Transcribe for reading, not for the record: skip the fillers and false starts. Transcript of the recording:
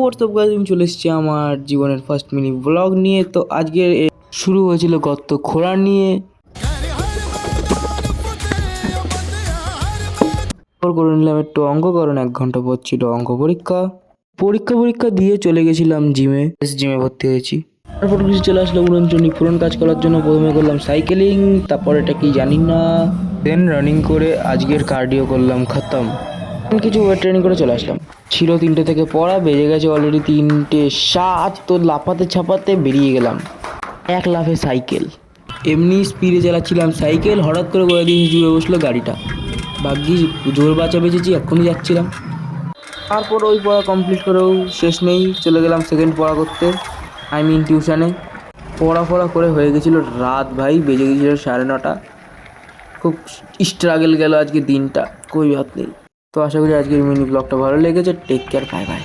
WhatsApp guys, আমি চলে এসেছি আমার জীবনের ফার্স্ট মিনি ব্লগ নিয়ে। তো আজকে শুরু হয়েছিল গর্ত খোঁড়া নিয়ে। করে নিলাম একটু অঙ্ক, কারণ 1 ঘন্টা পর ছিল অঙ্ক পরীক্ষা দিয়ে চলে গেছিলাম জিমে ভর্তি হয়েছি। তারপর কিছু চলে আসলো উড়নচণ্ডী পুরন কাজ করার জন্য। প্রথমে করলাম সাইকেলিং, তারপর এটা কি জানি না, দেন রানিং করে আজকের কার্ডিও করলাম খতম। কিছু ওয়েট ট্রেনিং করে চলে আসলাম। ছিল 3টে থেকে পড়া, বেজে গেছে অলরেডি 3:07। তো লাফাতে ছাপাতে বেরিয়ে গেলাম, এক লাফে সাইকেল। এমনি স্পিডে চালাচ্ছিলাম সাইকেল, হঠাৎ করে বলে দিয়ে জুড়ে বসলো গাড়িটা। ভাগ্যিস জোর বাঁচা বেঁচেছি, এক্ষুনি যাচ্ছিলাম। তারপর ওই পড়া কমপ্লিট করেও শেষ নেই, চলে গেলাম সেকেন্ড পড়া করতে, টিউশানে। পড়া করে হয়ে গেছিলো রাত, ভাই বেজে গেছিলো 9:30। খুব স্ট্রাগল গেল আজকে দিনটা, কই ভাত নেই। তো আশা করি আজকের মিনি ব্লগটা ভালো লেগেছে। Take care, bye by.